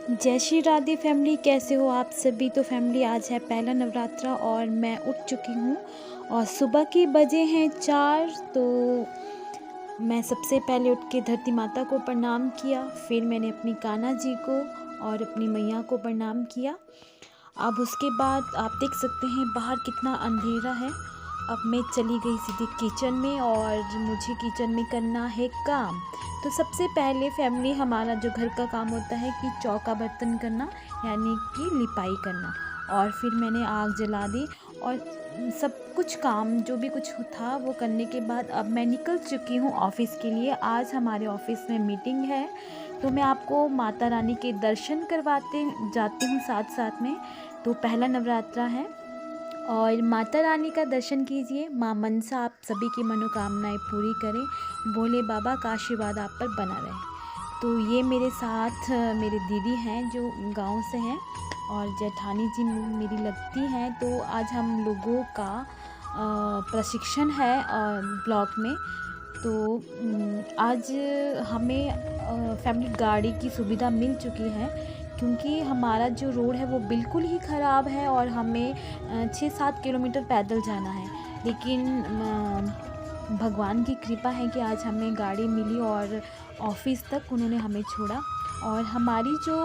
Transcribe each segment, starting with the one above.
जय श्री राधे फैमिली, कैसे हो आप सभी। तो फैमिली आज है पहला नवरात्रा और मैं उठ चुकी हूँ और सुबह के बजे हैं 4। तो मैं सबसे पहले उठ के धरती माता को प्रणाम किया, फिर मैंने अपनी कान्हा जी को और अपनी मैया को प्रणाम किया। अब उसके बाद आप देख सकते हैं बाहर कितना अंधेरा है। अब मैं चली गई सीधे किचन में और मुझे किचन में करना है काम। तो सबसे पहले फैमिली हमारा जो घर का काम होता है कि चौका बर्तन करना, यानी कि लिपाई करना। और फिर मैंने आग जला दी और सब कुछ काम जो भी कुछ था वो करने के बाद अब मैं निकल चुकी हूँ ऑफ़िस के लिए। आज हमारे ऑफ़िस में मीटिंग है, तो मैं आपको माता रानी के दर्शन करवाते जाती हूँ साथ साथ में। तो पहला नवरात्रा है और माता रानी का दर्शन कीजिए। माँ मनसा आप सभी की मनोकामनाएं पूरी करें, भोले बाबा का आशीर्वाद आप पर बना रहे। तो ये मेरे साथ मेरे दीदी हैं जो गांव से हैं और जेठानी जी मेरी लगती हैं। तो आज हम लोगों का प्रशिक्षण है ब्लॉक में। तो आज हमें फैमिली गाड़ी की सुविधा मिल चुकी है, क्योंकि हमारा जो रोड है वो बिल्कुल ही ख़राब है और हमें 6-7 किलोमीटर पैदल जाना है। लेकिन भगवान की कृपा है कि आज हमें गाड़ी मिली और ऑफ़िस तक उन्होंने हमें छोड़ा। और हमारी जो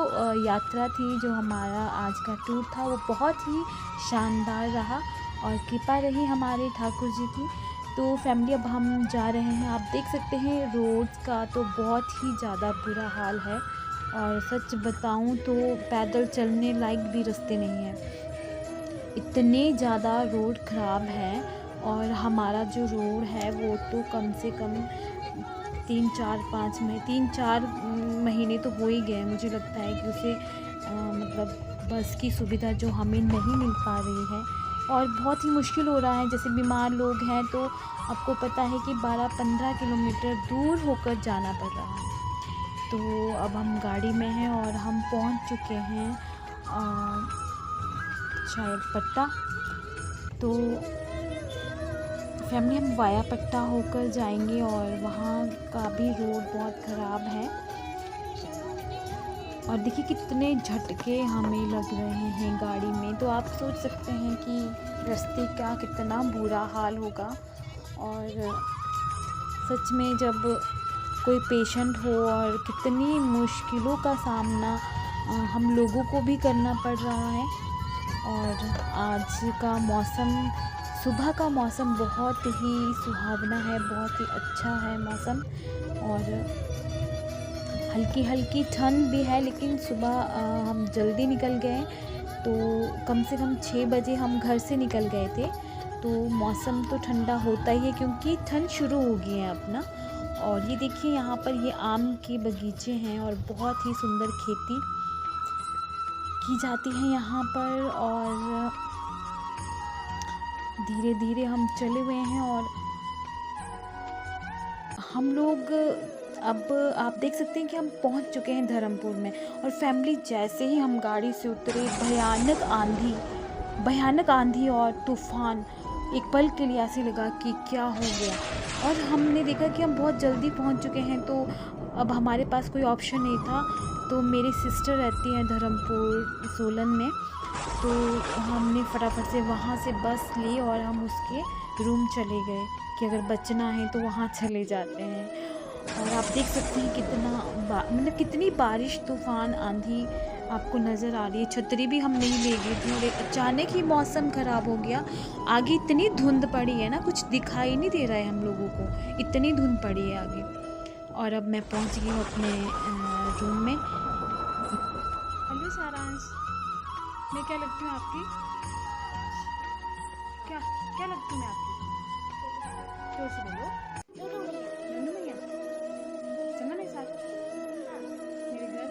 यात्रा थी, जो हमारा आज का टूर था, वो बहुत ही शानदार रहा और कृपा रही हमारे ठाकुर जी की। तो फैमिली अब हम जा रहे हैं। आप देख सकते हैं रोड्स का तो बहुत ही ज़्यादा बुरा हाल है और सच बताऊं तो पैदल चलने लायक भी रास्ते नहीं हैं, इतने ज़्यादा रोड ख़राब है। और हमारा जो रोड है वो तो कम से कम 3-4 महीने तो हो ही गए। मुझे लगता है कि उसे मतलब बस की सुविधा जो हमें नहीं मिल पा रही है और बहुत ही मुश्किल हो रहा है। जैसे बीमार लोग हैं तो आपको पता है कि 12-15 किलोमीटर दूर होकर जाना पड़ रहा है। तो अब हम गाड़ी में हैं और हम पहुंच चुके हैं शायद पट्टा। तो फैमिली हम वाया पट्टा होकर जाएंगे और वहाँ का भी रोड बहुत ख़राब है। और देखिए कितने झटके हमें लग रहे हैं गाड़ी में, तो आप सोच सकते हैं कि रास्ते का कितना बुरा हाल होगा। और सच में जब कोई पेशेंट हो और कितनी मुश्किलों का सामना हम लोगों को भी करना पड़ रहा है। और आज का मौसम, सुबह का मौसम बहुत ही सुहावना है, बहुत ही अच्छा है मौसम। और हल्की हल्की ठंड भी है, लेकिन सुबह हम जल्दी निकल गए। तो कम से कम 6 बजे हम घर से निकल गए थे। तो मौसम तो ठंडा होता ही है क्योंकि ठंड शुरू हो गई है अपना। और ये देखिए यहाँ पर ये आम के बगीचे हैं और बहुत ही सुंदर खेती की जाती है यहाँ पर। और धीरे धीरे हम चले हुए हैं और हम लोग अब आप देख सकते हैं कि हम पहुंच चुके हैं धर्मपुर में। और फैमिली जैसे ही हम गाड़ी से उतरे, भयानक आंधी और तूफान, एक पल के लिए ऐसे लगा कि क्या हो गया। और हमने देखा कि हम बहुत जल्दी पहुंच चुके हैं, तो अब हमारे पास कोई ऑप्शन नहीं था। तो मेरी सिस्टर रहती है धर्मपुर सोलन में, तो हमने फटाफट से वहाँ से बस ली और हम उसके रूम चले गए कि अगर बचना है तो वहाँ चले जाते हैं। और आप देख सकते हैं मतलब कितनी बारिश, तूफान, आंधी आपको नज़र आ रही है। छतरी भी हम नहीं ले गए थे और अचानक ही मौसम ख़राब हो गया। आगे इतनी धुंध पड़ी है ना, कुछ दिखाई नहीं दे रहा है हम लोगों को, इतनी धुंध पड़ी है आगे। और अब मैं पहुंच गई हूँ अपने रूम में। हेलो सारांश, मैं क्या लगती हूँ आपकी? क्या क्या लगती हूँ मैं आपकी? जोर से बोलो। नन्नू भैया चलना मेरे साथ मेरे घर?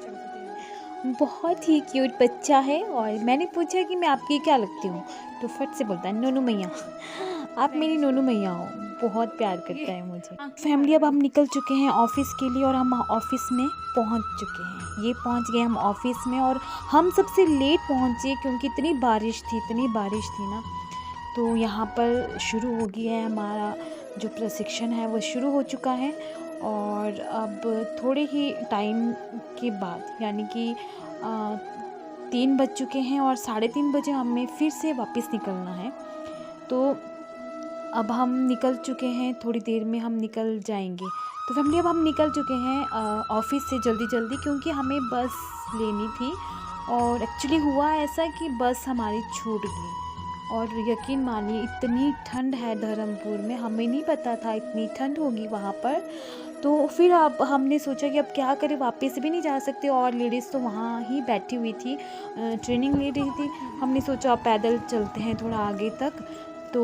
चलो। बहुत ही क्यूट बच्चा है और मैंने पूछा कि मैं आपकी क्या लगती हूँ, तो फट से बोलता है नोनू मैया। आप मेरी नोनू मैया हो, बहुत प्यार करता है मुझे। फैमिली अब हम निकल चुके हैं ऑफ़िस के लिए और हम ऑफ़िस में पहुंच चुके हैं। ये पहुंच गए हम ऑफ़िस में और हम सबसे लेट पहुंचे क्योंकि इतनी बारिश थी ना। तो यहाँ पर शुरू हो गया है हमारा जो प्रशिक्षण है वो शुरू हो चुका है। और अब थोड़े ही टाइम के बाद यानी कि 3 बज चुके हैं और 3:30 बजे हमें फिर से वापस निकलना है। तो अब हम निकल चुके हैं, थोड़ी देर में हम निकल जाएंगे। तो फैमिली अब हम निकल चुके हैं ऑफ़िस से जल्दी क्योंकि हमें बस लेनी थी और एक्चुअली हुआ ऐसा कि बस हमारी छूट गई। और यकीन मानिए इतनी ठंड है धर्मपुर में, हमें नहीं पता था इतनी ठंड होगी वहाँ पर। तो फिर अब हमने सोचा कि अब क्या करें, वापस भी नहीं जा सकते और लेडीज़ तो वहाँ ही बैठी हुई थी, ट्रेनिंग ले रही थी। हमने सोचा अब पैदल चलते हैं थोड़ा आगे तक। तो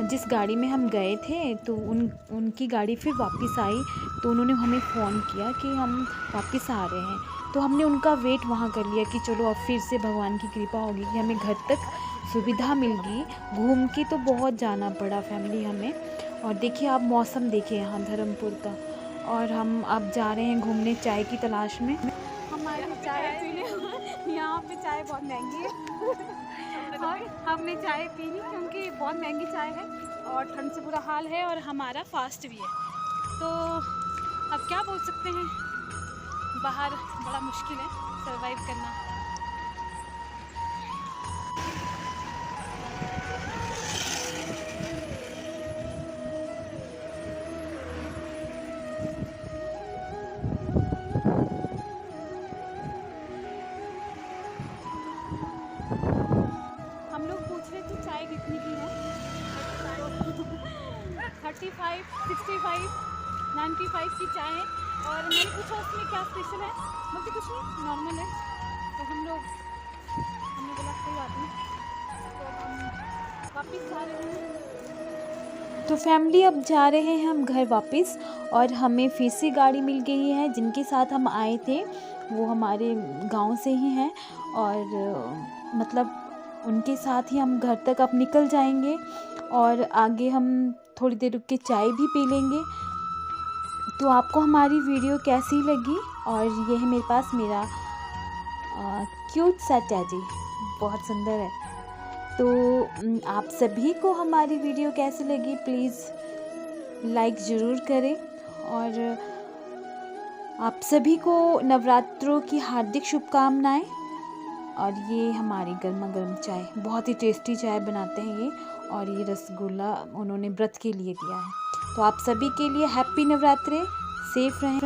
जिस गाड़ी में हम गए थे तो उनकी गाड़ी फिर वापस आई, तो उन्होंने हमें फ़ोन किया कि हम वापस आ रहे हैं। तो हमने उनका वेट वहाँ कर लिया कि चलो अब फिर से भगवान की कृपा होगी कि हमें घर तक सुविधा मिल गई। घूम के तो बहुत जाना पड़ा फैमिली हमें। और देखिए आप मौसम देखिए यहाँ धर्मपुर का। और हम अब जा रहे हैं घूमने चाय की तलाश में। हमारी चाय पीने यहाँ पे चाय बहुत महंगी है और हमने चाय पी ली क्योंकि बहुत महंगी चाय है और ठंड से बुरा हाल है और हमारा फास्ट भी है। तो अब क्या बोल सकते हैं, बाहर बड़ा मुश्किल है सरवाइव करना। हम लोग पूछ रहे थे चाय कितनी की है, 35, 65, 95 की चाय है। और मैंने पूछा उसमें क्या स्पेशल है, बोलते कुछ नहीं नॉर्मल है। तो हमने बोला कोई बात नहीं, तो हम वापस आ रहे हैं। तो फैमिली अब जा रहे हैं हम घर वापस और हमें फिर से गाड़ी मिल गई है। जिनके साथ हम आए थे वो हमारे गांव से ही हैं और मतलब उनके साथ ही हम घर तक अब निकल जाएंगे और आगे हम थोड़ी देर रुक के चाय भी पी लेंगे। तो आपको हमारी वीडियो कैसी लगी? और ये है मेरे पास मेरा क्यूट सा टैडी, बहुत सुंदर है। तो आप सभी को हमारी वीडियो कैसी लगी प्लीज़ लाइक ज़रूर करें। और आप सभी को नवरात्रों की हार्दिक शुभकामनाएं। और ये हमारी गर्मा गर्म चाय, बहुत ही टेस्टी चाय बनाते हैं ये। और ये रसगुल्ला उन्होंने व्रत के लिए दिया है। तो आप सभी के लिए हैप्पी नवरात्रे, सेफ रहें।